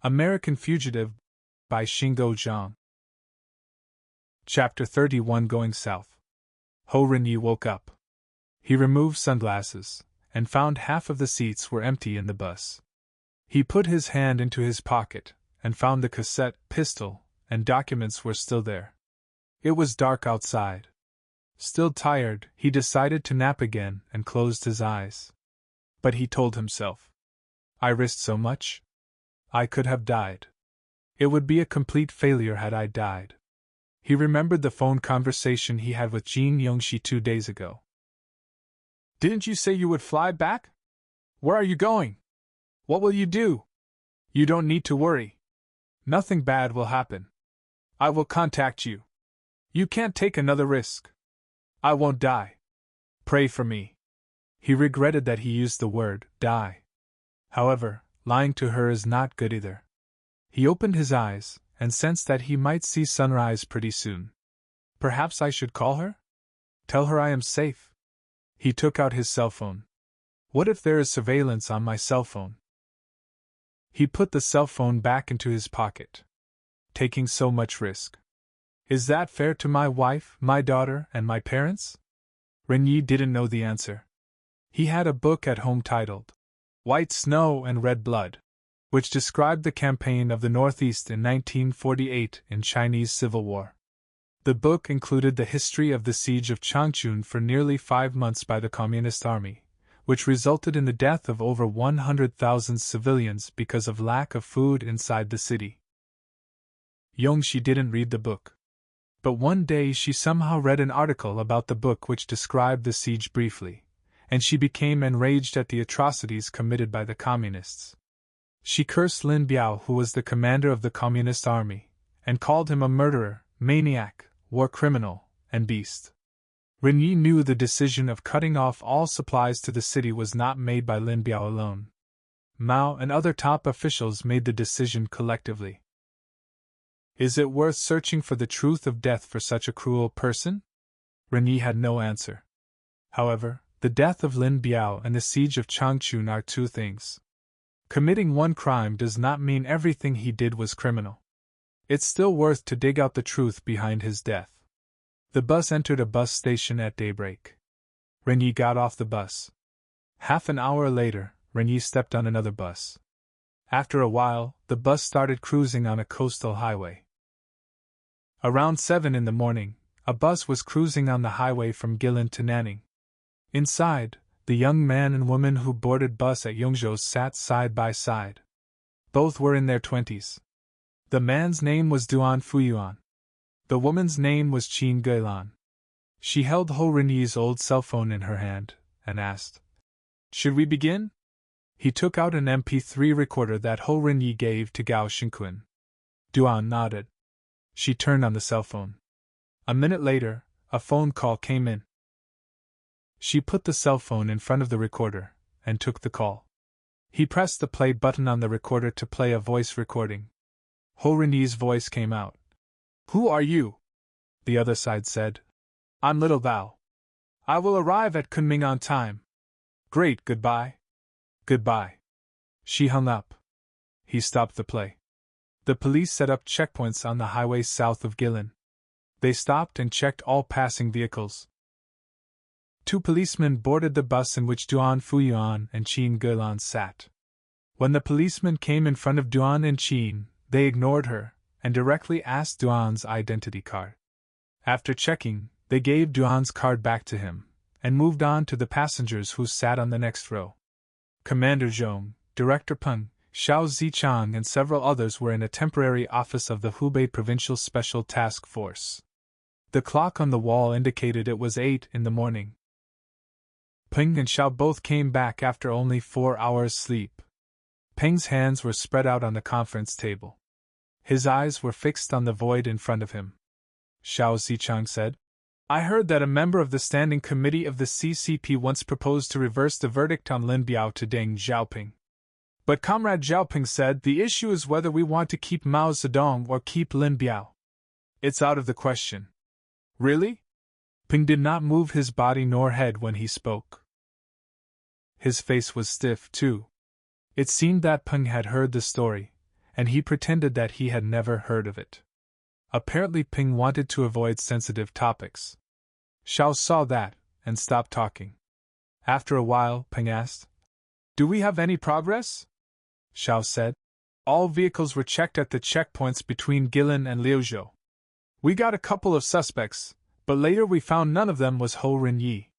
American Fugitive by Shingo Zhang. Chapter 31 Going South. Ren-Yee woke up. He removed sunglasses, and found half of the seats were empty in the bus. He put his hand into his pocket, and found the cassette, pistol, and documents were still there. It was dark outside. Still tired, he decided to nap again and closed his eyes. But he told himself, I risked so much. I could have died. It would be a complete failure had I died. He remembered the phone conversation he had with Jin Yong-Shee 2 days ago. Didn't you say you would fly back? Where are you going? What will you do? You don't need to worry. Nothing bad will happen. I will contact you. You can't take another risk. I won't die. Pray for me. He regretted that he used the word die. However, lying to her is not good either. He opened his eyes and sensed that he might see sunrise pretty soon. Perhaps I should call her? Tell her I am safe. He took out his cell phone. What if there is surveillance on my cell phone? He put the cell phone back into his pocket. Taking so much risk. Is that fair to my wife, my daughter, and my parents? Ren-Yee didn't know the answer. He had a book at home titled White Snow and Red Blood, which described the campaign of the Northeast in 1948 in Chinese Civil War. The book included the history of the siege of Changchun for nearly 5 months by the Communist Army, which resulted in the death of over 100,000 civilians because of lack of food inside the city. Yong-Shee didn't read the book. But one day she somehow read an article about the book which described the siege briefly, and she became enraged at the atrocities committed by the Communists. She cursed Lin Biao, who was the commander of the Communist Army, and called him a murderer, maniac, war criminal, and beast. Ren-Yee knew the decision of cutting off all supplies to the city was not made by Lin Biao alone. Mao and other top officials made the decision collectively. Is it worth searching for the truth of death for such a cruel person? Ren-Yee had no answer. However, the death of Lin Biao and the siege of Changchun are two things. Committing one crime does not mean everything he did was criminal. It's still worth to dig out the truth behind his death. The bus entered a bus station at daybreak. Ren-Yee got off the bus. Half an hour later, Ren-Yee stepped on another bus. After a while, the bus started cruising on a coastal highway. Around 7 in the morning, a bus was cruising on the highway from Guilin to Nanning. Inside, the young man and woman who boarded bus at Yongzhou sat side by side. Both were in their 20s. The man's name was Duan Fuyuan. The woman's name was Qin Geilan. She held Ren-Yee's old cell phone in her hand, and asked, Should we begin? He took out an MP3 recorder that Ren-Yee gave to Gao Xingqun. Duan nodded. She turned on the cell phone. A minute later, a phone call came in. She put the cell phone in front of the recorder, and took the call. He pressed the play button on the recorder to play a voice recording. Ren-Yee's voice came out. Who are you? The other side said. I'm Little Bao. I will arrive at Kunming on time. Great, goodbye. Goodbye. She hung up. He stopped the play. The police set up checkpoints on the highway south of Guilin. They stopped and checked all passing vehicles. 2 policemen boarded the bus in which Duan Fuyuan and Qin Geilan sat. When the policemen came in front of Duan and Qin, they ignored her, and directly asked Duan's identity card. After checking, they gave Duan's card back to him, and moved on to the passengers who sat on the next row. Commander Zhong, Director Peng, Xiao Zichang and several others were in a temporary office of the Hubei Provincial Special Task Force. The clock on the wall indicated it was 8 in the morning. Peng and Xiao both came back after only 4 hours' sleep. Peng's hands were spread out on the conference table. His eyes were fixed on the void in front of him. Xiao Zichang said, I heard that a member of the Standing Committee of the CCP once proposed to reverse the verdict on Lin Biao to Deng Xiaoping. But Comrade Xiaoping said the issue is whether we want to keep Mao Zedong or keep Lin Biao. It's out of the question. Really? Peng did not move his body nor head when he spoke. His face was stiff, too. It seemed that Peng had heard the story, and he pretended that he had never heard of it. Apparently Ping wanted to avoid sensitive topics. Xiao saw that, and stopped talking. After a while, Ping asked, "Do we have any progress?" Xiao said, "All vehicles were checked at the checkpoints between Guilin and Liuzhou. We got a couple of suspects, but later we found none of them was Ren-Yee.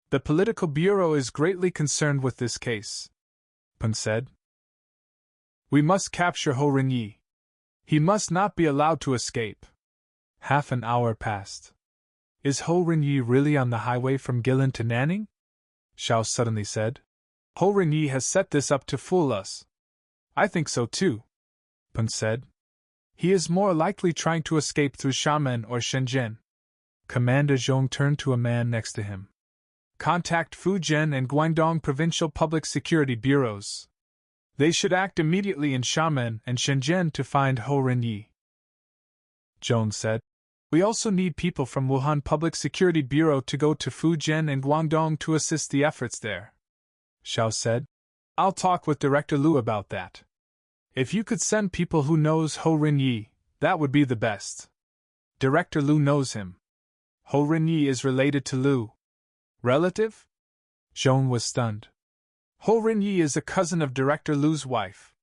The political bureau is greatly concerned with this case," Peng said. "We must capture Ren-Yee. He must not be allowed to escape." Half an hour passed. "Is Ren-Yee really on the highway from Guilin to Nanning?" Xiao suddenly said. "Ren-Yee has set this up to fool us." "I think so too," Peng said. "He is more likely trying to escape through Xiamen or Shenzhen." Commander Zhong turned to a man next to him. "Contact Fujian and Guangdong Provincial Public Security Bureaus. They should act immediately in Xiamen and Shenzhen to find Ren-Yee." Zhong said, "We also need people from Wuhan Public Security Bureau to go to Fujian and Guangdong to assist the efforts there." Xiao said, "I'll talk with Director Liu about that. If you could send people who knows Ren-Yee, that would be the best." "Director Liu knows him. Ren-Yee is related to Liu." "Relative?" Zhong was stunned. "Ren-Yee is a cousin of Director Liu's wife.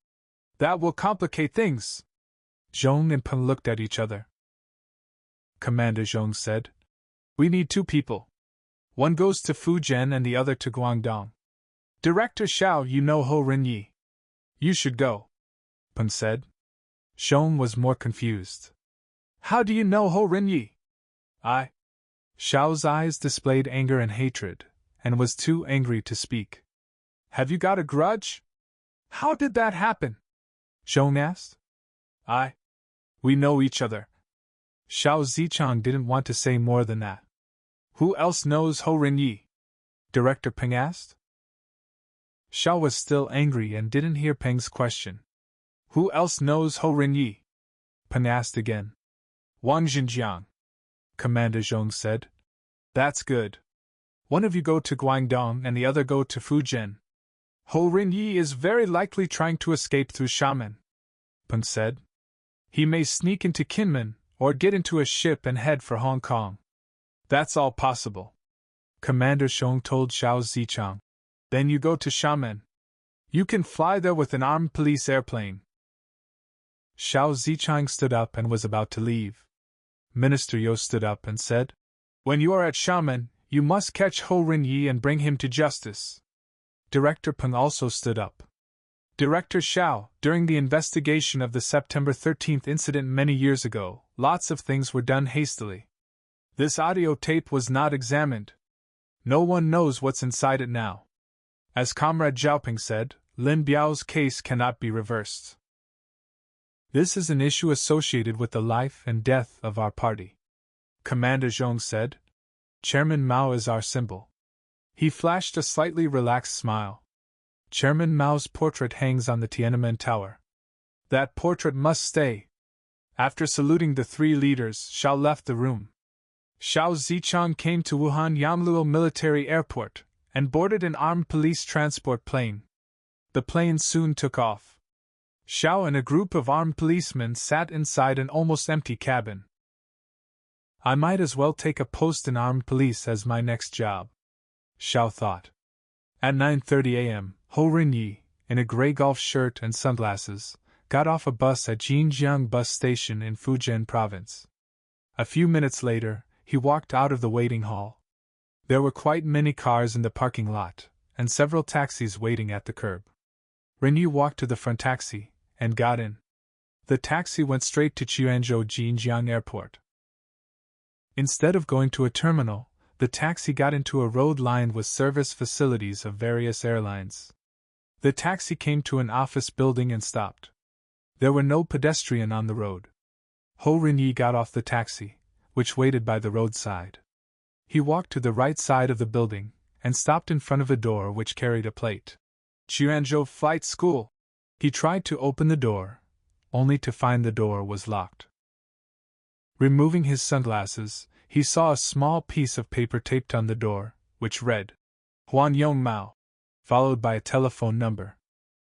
That will complicate things." Zhong and Peng looked at each other. Commander Zhong said, "We need 2 people. One goes to Fujian and the other to Guangdong. Director Xiao, you know Ren-Yee. You should go," Peng said. Zhong was more confused. "How do you know Ren-Yee?" Xiao's eyes displayed anger and hatred, and was too angry to speak. "Have you got a grudge? How did that happen?" Zhong asked. We know each other." Xiao Zichang didn't want to say more than that. "Who else knows Ren-Yee?" Director Peng asked. Xiao was still angry and didn't hear Peng's question. "Who else knows Ren-Yee?" Peng asked again. "Wang Xinjiang," Commander Zhong said. "That's good. One of you go to Guangdong and the other go to Fujian. Ren-Yee is very likely trying to escape through Xiamen," Peng said. "He may sneak into Kinmen, or get into a ship and head for Hong Kong. That's all possible." Commander Zhong told Xiao Zichang. "Then you go to Xiamen. You can fly there with an armed police airplane." Xiao Zichang stood up and was about to leave. Minister Yo stood up and said, "When you are at Xiamen, you must catch Ren-Yee and bring him to justice." Director Peng also stood up. "Director Xiao, during the investigation of the September 13th incident many years ago, lots of things were done hastily. This audio tape was not examined. No one knows what's inside it now. As Comrade Zhaoping said, Lin Biao's case cannot be reversed. This is an issue associated with the life and death of our party," Commander Zhong said. "Chairman Mao is our symbol." He flashed a slightly relaxed smile. "Chairman Mao's portrait hangs on the Tiananmen Tower. That portrait must stay." After saluting the 3 leaders, Xiao left the room. Xiao Zichang came to Wuhan Yamluo Military Airport and boarded an armed police transport plane. The plane soon took off. Xiao and a group of armed policemen sat inside an almost empty cabin. "I might as well take a post in armed police as my next job," Xiao thought. At 9:30 a.m., Ren-Yee, in a gray golf shirt and sunglasses, got off a bus at Jinjiang bus station in Fujian province. A few minutes later, he walked out of the waiting hall. There were quite many cars in the parking lot, and several taxis waiting at the curb. Ren-Yee walked to the front taxi, and got in. The taxi went straight to Quanzhou Jinjiang Airport. Instead of going to a terminal, the taxi got into a road lined with service facilities of various airlines. The taxi came to an office building and stopped. There were no pedestrians on the road. Ren-Yee got off the taxi, which waited by the roadside. He walked to the right side of the building, and stopped in front of a door which carried a plate. "Quanzhou Flight School." He tried to open the door, only to find the door was locked. Removing his sunglasses, he saw a small piece of paper taped on the door, which read, "Huan Yong Mao," followed by a telephone number.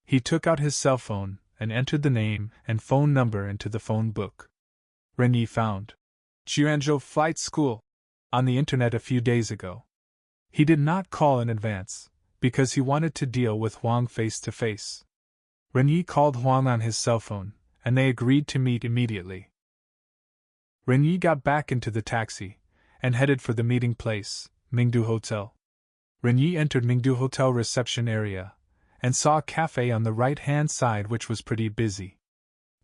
He took out his cell phone and entered the name and phone number into the phone book. Ren-Yee found Guangzhou Flight School on the internet a few days ago. He did not call in advance, because he wanted to deal with Wang face to face. Ren-Yee called Wang on his cell phone, and they agreed to meet immediately. Ren-Yee got back into the taxi and headed for the meeting place, Mingdu Hotel. Ren-Yee entered Mingdu Hotel reception area and saw a cafe on the right-hand side which was pretty busy.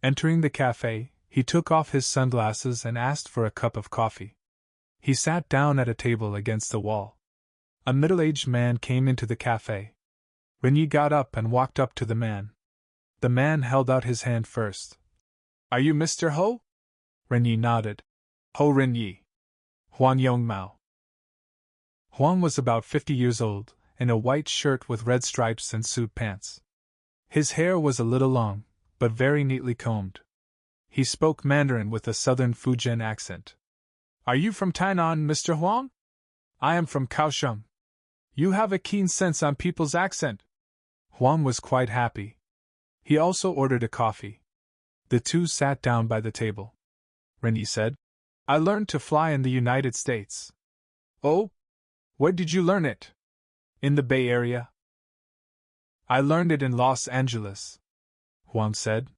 Entering the cafe, he took off his sunglasses and asked for a cup of coffee. He sat down at a table against the wall. A middle-aged man came into the cafe. Ren-Yee got up and walked up to the man. The man held out his hand first. "Are you Mr. Ho?" Ren-Yee nodded. "Ho Ren-Yee. Huan Yong-Mao." Huang was about 50 years old, in a white shirt with red stripes and suit pants. His hair was a little long, but very neatly combed. He spoke Mandarin with a southern Fujian accent. "Are you from Tainan, Mr. Huang?" "I am from Kaohsiung." "You have a keen sense on people's accent." Huang was quite happy. He also ordered a coffee. The two sat down by the table. Ren-Yee said, "I learned to fly in the United States." "Oh? Where did you learn it?" "In the Bay Area." "I learned it in Los Angeles," Huang said.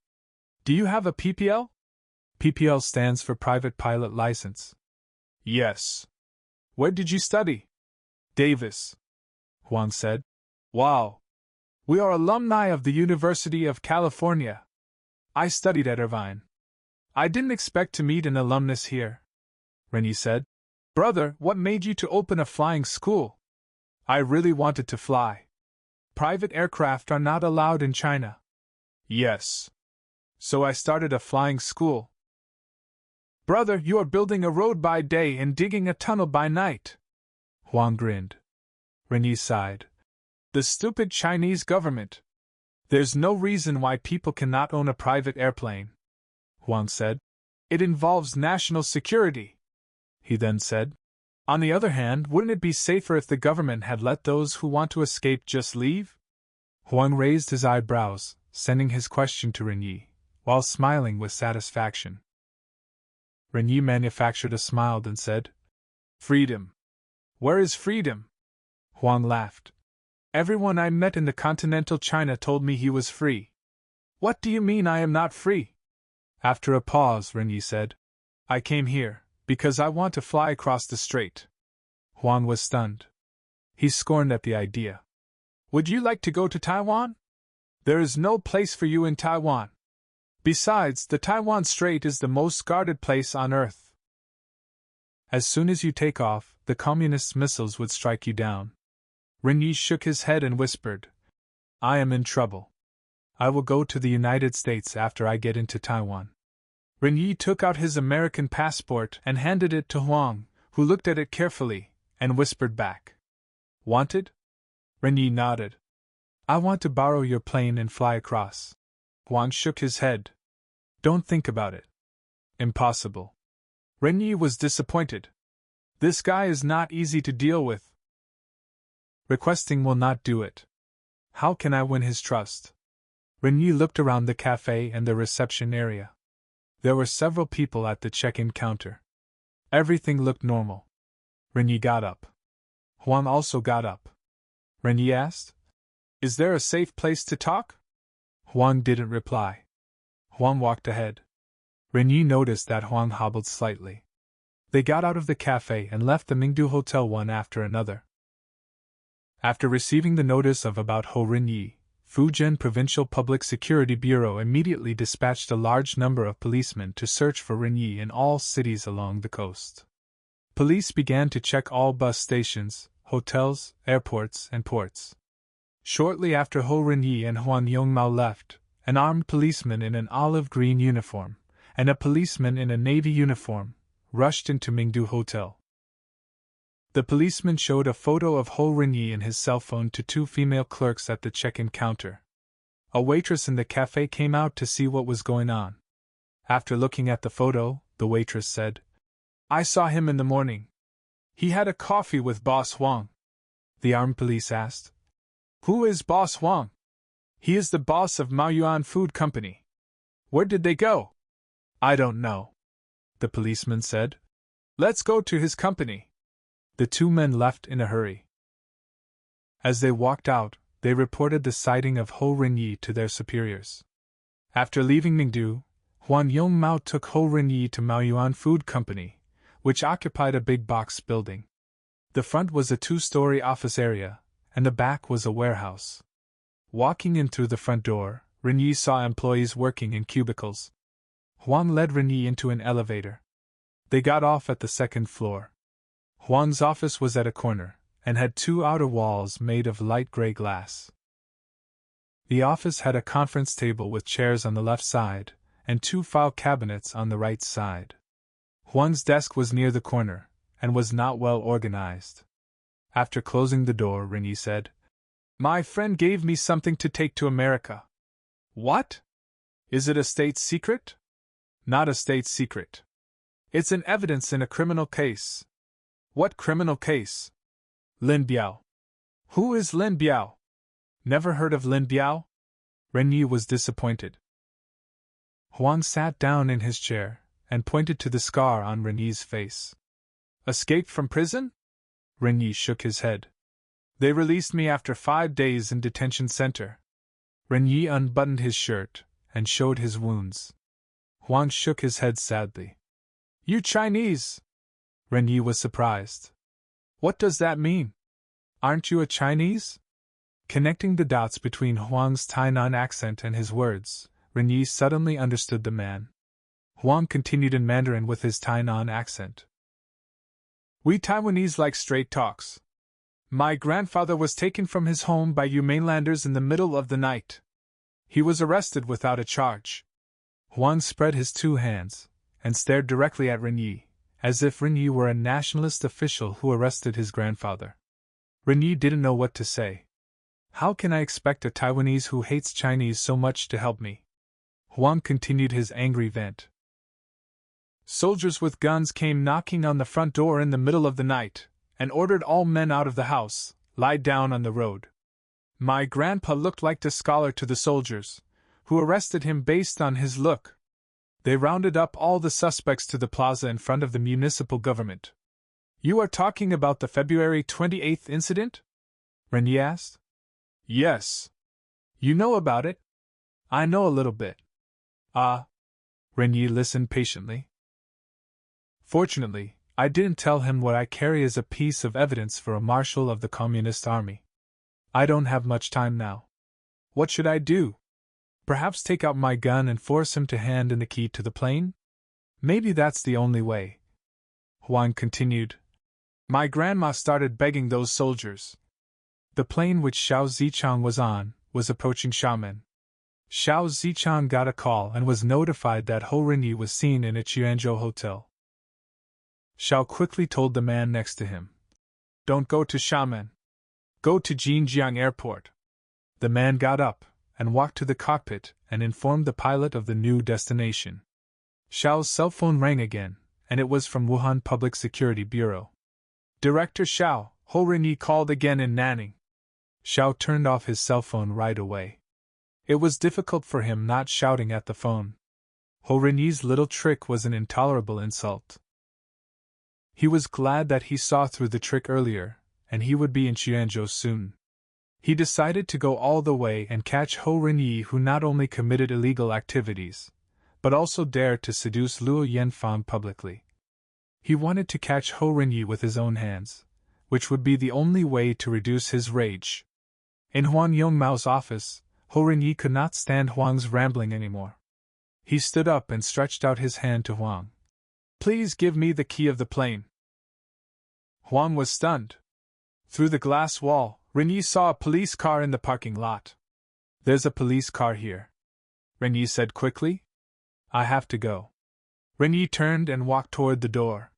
"Do you have a PPL?" "PPL stands for Private Pilot License." "Yes." "Where did you study?" "Davis," Huang said. "Wow. We are alumni of the University of California. I studied at Irvine. I didn't expect to meet an alumnus here." Ren-Yee said, "Brother, what made you to open a flying school?" "I really wanted to fly. Private aircraft are not allowed in China." "Yes. So I started a flying school." "Brother, you are building a road by day and digging a tunnel by night." Huang grinned. Ren-Yee sighed. "The stupid Chinese government. There's no reason why people cannot own a private airplane," Huang said. "It involves national security." He then said, "On the other hand, wouldn't it be safer if the government had let those who want to escape just leave?" Huang raised his eyebrows, sending his question to Ren-Yee, while smiling with satisfaction. Ren-Yee manufactured a smile and said, "Freedom. Where is freedom?" Huang laughed. "Everyone I met in the continental China told me he was free." "What do you mean I am not free?" After a pause, Ren-Yee said, "I came here because I want to fly across the strait." Huang was stunned. He scorned at the idea. "Would you like to go to Taiwan? There is no place for you in Taiwan. Besides, the Taiwan Strait is the most guarded place on Earth. As soon as you take off, the communists' missiles would strike you down." Ren-Yee shook his head and whispered, "I am in trouble. I will go to the United States after I get into Taiwan." Ren-Yee took out his American passport and handed it to Huang, who looked at it carefully and whispered back, "Wanted?" Ren-Yee nodded. "I want to borrow your plane and fly across." Huang shook his head. "Don't think about it. Impossible." Ren-Yee was disappointed. This guy is not easy to deal with. Requesting will not do it. How can I win his trust? Ren-Yee looked around the cafe and the reception area. There were several people at the check-in counter. Everything looked normal. Ren-Yee got up. Huang also got up. Ren-Yee asked, "Is there a safe place to talk?" Huang didn't reply. Huang walked ahead. Ren-Yee noticed that Huang hobbled slightly. They got out of the cafe and left the Mingdu Hotel one after another. After receiving the notice of about Ho Ren-Yee, Fujian Provincial Public Security Bureau immediately dispatched a large number of policemen to search for Ren-Yee in all cities along the coast. Police began to check all bus stations, hotels, airports, and ports. Shortly after Ho Ren-Yee and Huan Yongmao left, an armed policeman in an olive-green uniform and a policeman in a navy uniform rushed into Mingdu Hotel. The policeman showed a photo of Ho Ren-Yee in his cell phone to two female clerks at the check-in counter. A waitress in the cafe came out to see what was going on. After looking at the photo, the waitress said, "I saw him in the morning. He had a coffee with Boss Wang." The armed police asked, "Who is Boss Wang?" He is the boss of Maoyuan Food Company. Where did they go? I don't know, the policeman said. Let's go to his company. The two men left in a hurry. As they walked out, they reported the sighting of Ren-Yee to their superiors. After leaving Mingdu, Huan Yongmao took Ren-Yee to Maoyuan Food Company, which occupied a big box building. The front was a 2-story office area, and the back was a warehouse. Walking in through the front door, Ren-Yee saw employees working in cubicles. Huang led Ren-Yee into an elevator. They got off at the second floor. Huang's office was at a corner, and had 2 outer walls made of light gray glass. The office had a conference table with chairs on the left side, and 2 file cabinets on the right side. Huang's desk was near the corner, and was not well organized. After closing the door, Ren-Yee said, My friend gave me something to take to America. What? Is it a state secret? Not a state secret. It's an evidence in a criminal case. What criminal case? Lin Biao. Who is Lin Biao? Never heard of Lin Biao? Ren-Yee was disappointed. Huang sat down in his chair and pointed to the scar on Ren-Yee's face. Escaped from prison? Ren-Yee shook his head. They released me after 5 days in detention center. Ren-Yee unbuttoned his shirt and showed his wounds. Huang shook his head sadly. You Chinese? Ren-Yee was surprised. What does that mean? Aren't you a Chinese? Connecting the dots between Huang's Tainan accent and his words, Ren-Yee suddenly understood the man. Huang continued in Mandarin with his Tainan accent. We Taiwanese like straight talks. My grandfather was taken from his home by you mainlanders in the middle of the night. He was arrested without a charge. Huang spread his 2 hands and stared directly at Ren-Yee, as if Ren-Yee were a nationalist official who arrested his grandfather. Ren-Yee didn't know what to say. How can I expect a Taiwanese who hates Chinese so much to help me? Huang continued his angry vent. Soldiers with guns came knocking on the front door in the middle of the night, and ordered all men out of the house, lie down on the road. My grandpa looked like the scholar to the soldiers, who arrested him based on his look. They rounded up all the suspects to the plaza in front of the municipal government. You are talking about the February 28th incident? Ren-Yee asked. Yes. You know about it? I know a little bit. Ren-Yee listened patiently. Fortunately, I didn't tell him what I carry as a piece of evidence for a marshal of the Communist Army. I don't have much time now. What should I do? Perhaps take out my gun and force him to hand in the key to the plane? Maybe that's the only way. Huang continued. My grandma started begging those soldiers. The plane which Xiao Zichang was on was approaching Xiamen. Xiao Zichang got a call and was notified that Ren-Yee was seen in a Qianzhou hotel. Xiao quickly told the man next to him. Don't go to Xiamen. Go to Jinjiang Airport. The man got up and walked to the cockpit and informed the pilot of the new destination. Xiao's cell phone rang again, and it was from Wuhan Public Security Bureau. Director Xiao, Ren-Yee called again in Nanning. Xiao turned off his cell phone right away. It was difficult for him not shouting at the phone. Ren-Yee's little trick was an intolerable insult. He was glad that he saw through the trick earlier, and he would be in Qianzhou soon. He decided to go all the way and catch Ren-Yee, who not only committed illegal activities, but also dared to seduce Luo Yanfang publicly. He wanted to catch Ren-Yee with his own hands, which would be the only way to reduce his rage. In Huang Yongmao's office, Ren-Yee could not stand Huang's rambling anymore. He stood up and stretched out his hand to Huang. Please give me the key of the plane. Huang was stunned. Through the glass wall, Ren-Yee saw a police car in the parking lot. There's a police car here, Ren-Yee said quickly. I have to go. Ren-Yee turned and walked toward the door.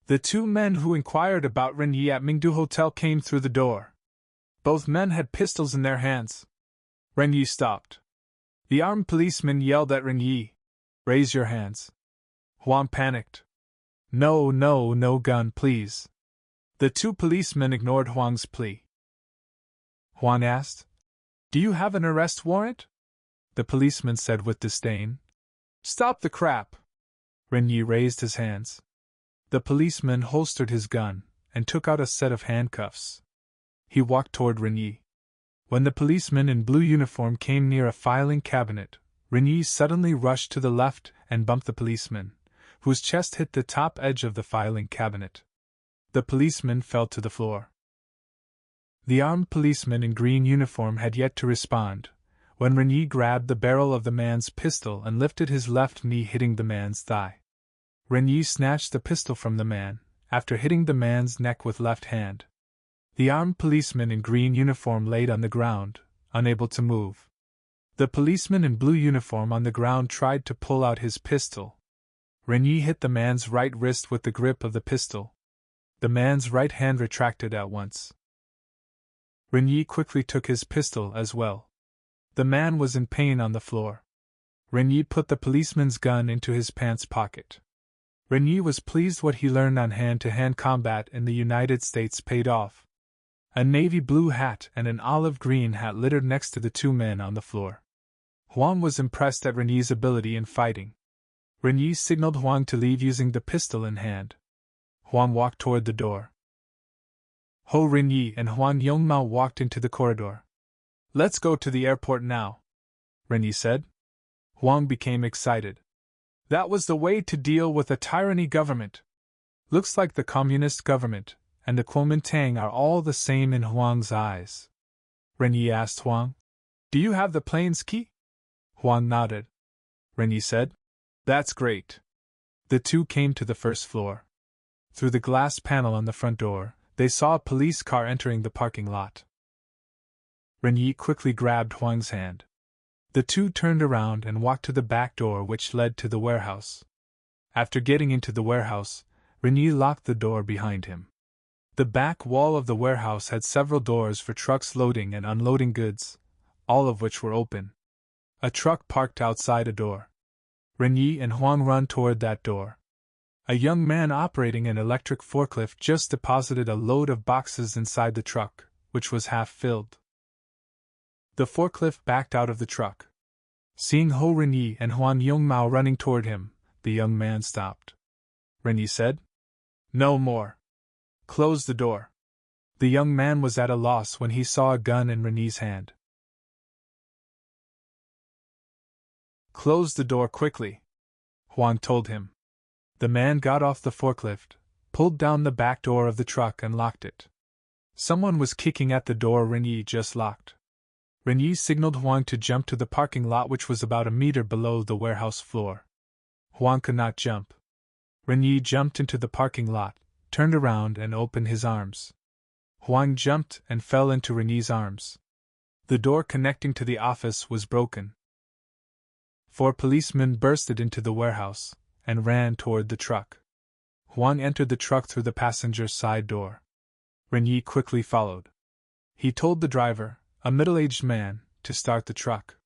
The 2 men who inquired about Ren-Yee at Mingdu Hotel came through the door. Both men had pistols in their hands. Ren-Yee stopped. The armed policeman yelled at Ren-Yee, Raise your hands. Huang panicked. No gun, please. The 2 policemen ignored Huang's plea. Huang asked, Do you have an arrest warrant? The policeman said with disdain. Stop the crap! Ren-Yee raised his hands. The policeman holstered his gun and took out a set of handcuffs. He walked toward Ren-Yee. When the policeman in blue uniform came near a filing cabinet, Ren-Yee suddenly rushed to the left and bumped the policeman, whose chest hit the top edge of the filing cabinet. The policeman fell to the floor. The armed policeman in green uniform had yet to respond, when Ren-Yee grabbed the barrel of the man's pistol and lifted his left knee, hitting the man's thigh. Ren-Yee snatched the pistol from the man, after hitting the man's neck with left hand. The armed policeman in green uniform laid on the ground, unable to move. The policeman in blue uniform on the ground tried to pull out his pistol. Ren-Yee hit the man's right wrist with the grip of the pistol. The man's right hand retracted at once. Ren-Yee quickly took his pistol as well. The man was in pain on the floor. Ren-Yee put the policeman's gun into his pants pocket. Ren-Yee was pleased what he learned on hand-to-hand combat in the United States paid off. A navy blue hat and an olive green hat littered next to the two men on the floor. Wang was impressed at Ren-Yee's ability in fighting. Ren-Yee signaled Wang to leave using the pistol in hand. Wang walked toward the door. Ho Ren-Yee and Huan Yongmao walked into the corridor. Let's go to the airport now, Ren-Yee said. Wang became excited. That was the way to deal with a tyranny government. Looks like the communist government and the Kuomintang are all the same in Huang's eyes. Ren-Yee asked Huang, Do you have the plane's key? Huang nodded. Ren-Yee said, That's great. The two came to the first floor. Through the glass panel on the front door, they saw a police car entering the parking lot. Ren-Yee quickly grabbed Huang's hand. The two turned around and walked to the back door which led to the warehouse. After getting into the warehouse, Ren-Yee locked the door behind him. The back wall of the warehouse had several doors for trucks loading and unloading goods, all of which were open. A truck parked outside a door. Ren-Yee and Huang ran toward that door. A young man operating an electric forklift just deposited a load of boxes inside the truck, which was half filled. The forklift backed out of the truck. Seeing Ho Ren-Yee and Huan Yongmao running toward him, the young man stopped. Ren-Yee said, No more. Close the door. The young man was at a loss when he saw a gun in Ren-Yee's hand. Close the door quickly, Huang told him. The man got off the forklift, pulled down the back door of the truck and locked it. Someone was kicking at the door Ren-Yee just locked. Ren-Yee signaled Huang to jump to the parking lot which was about a meter below the warehouse floor. Huang could not jump. Ren-Yee jumped into the parking lot, turned around and opened his arms. Huang jumped and fell into Ren-Yee's arms. The door connecting to the office was broken. 4 policemen bursted into the warehouse and ran toward the truck. Huang entered the truck through the passenger side door. Ren-Yee quickly followed. He told the driver, a middle-aged man, to start the truck.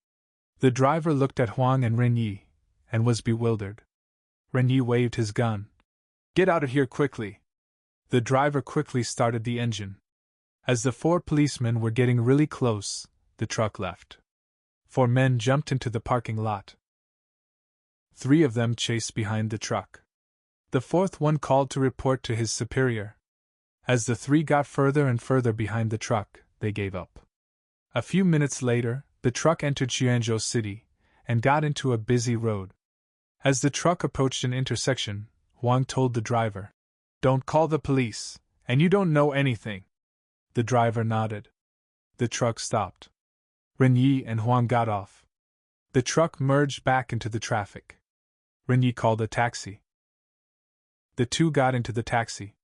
The driver looked at Huang and Ren-Yee and was bewildered. Ren-Yee waved his gun. Get out of here quickly. The driver quickly started the engine. As the 4 policemen were getting really close, the truck left. 4 men jumped into the parking lot. 3 of them chased behind the truck. The 4th one called to report to his superior. As the 3 got further and further behind the truck, they gave up. A few minutes later, the truck entered Xuanzhou City and got into a busy road. As the truck approached an intersection, Wang told the driver, Don't call the police, and you don't know anything. The driver nodded. The truck stopped. Ren-Yee and Huang got off. The truck merged back into the traffic. Ren-Yee called a taxi. The two got into the taxi.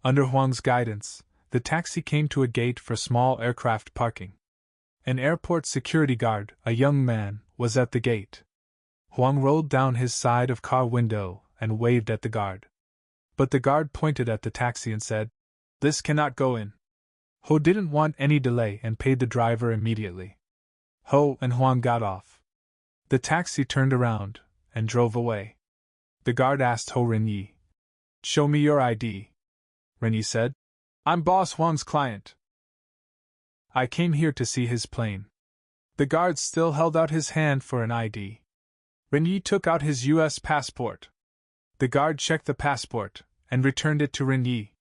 Under Huang's guidance, the taxi came to a gate for small aircraft parking. An airport security guard, a young man, was at the gate. Huang rolled down his side of car window and waved at the guard. But the guard pointed at the taxi and said, This cannot go in. Ho didn't want any delay and paid the driver immediately. Ho and Huang got off. The taxi turned around and drove away. The guard asked Ho Ren-Yee, Show me your ID. Ren-Yee said, I'm Boss Huang's client. I came here to see his plane. The guard still held out his hand for an ID. Ren-Yee took out his U.S. passport. The guard checked the passport and returned it to Ren-Yee.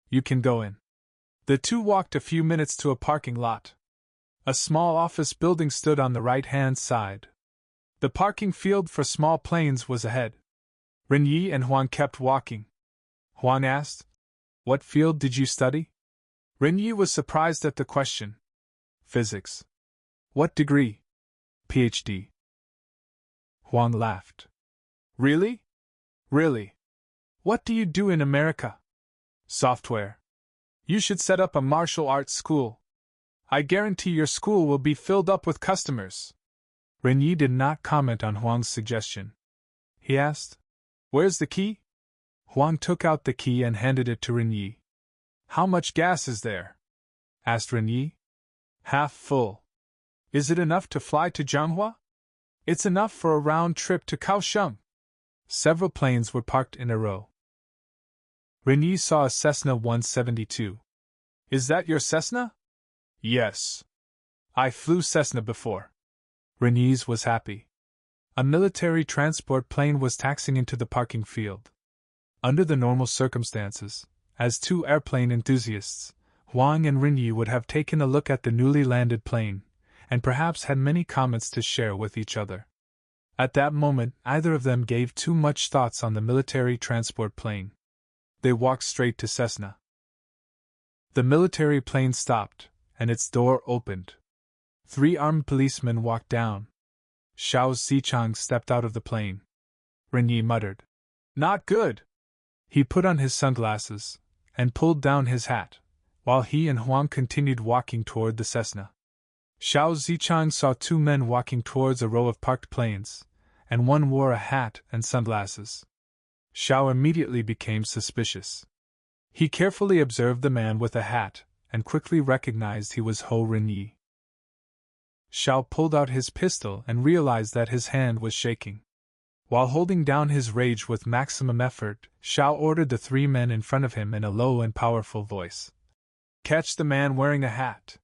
You can go in. The two walked a few minutes to a parking lot. A small office building stood on the right-hand side. The parking field for small planes was ahead. Ren-Yee and Wang kept walking. Wang asked, "What field did you study?" Ren-Yee was surprised at the question. "Physics." "What degree?" "PhD." Wang laughed. "Really? Really? What do you do in America?" "Software. You should set up a martial arts school. I guarantee your school will be filled up with customers." Ren-Yee did not comment on Huang's suggestion. He asked, "Where's the key?" Huang took out the key and handed it to Ren-Yee. "How much gas is there?" asked Ren-Yee. "Half full." "Is it enough to fly to Tsai-Hua?" "It's enough for a round trip to Kaohsiung." Several planes were parked in a row. Ren-Yee saw a Cessna 172. "Is that your Cessna?" "Yes. I flew Cessna before." Ren-Yee's was happy. A military transport plane was taxiing into the parking field. Under the normal circumstances, as two airplane enthusiasts, Wang and Ren-Yee would have taken a look at the newly landed plane, and perhaps had many comments to share with each other. At that moment, neither of them gave too much thoughts on the military transport plane. They walked straight to Cessna. The military plane stopped, and its door opened. 3 armed policemen walked down. Xiao Zichang stepped out of the plane. Ren-Yee muttered, "Not good." He put on his sunglasses and pulled down his hat, while he and Huang continued walking toward the Cessna. Xiao Zichang saw 2 men walking towards a row of parked planes, and one wore a hat and sunglasses. Xiao immediately became suspicious. He carefully observed the man with the hat and quickly recognized he was Ren-Yee. Xiao pulled out his pistol and realized that his hand was shaking. While holding down his rage with maximum effort, Xiao ordered the 3 men in front of him in a low and powerful voice, "Catch the man wearing a hat."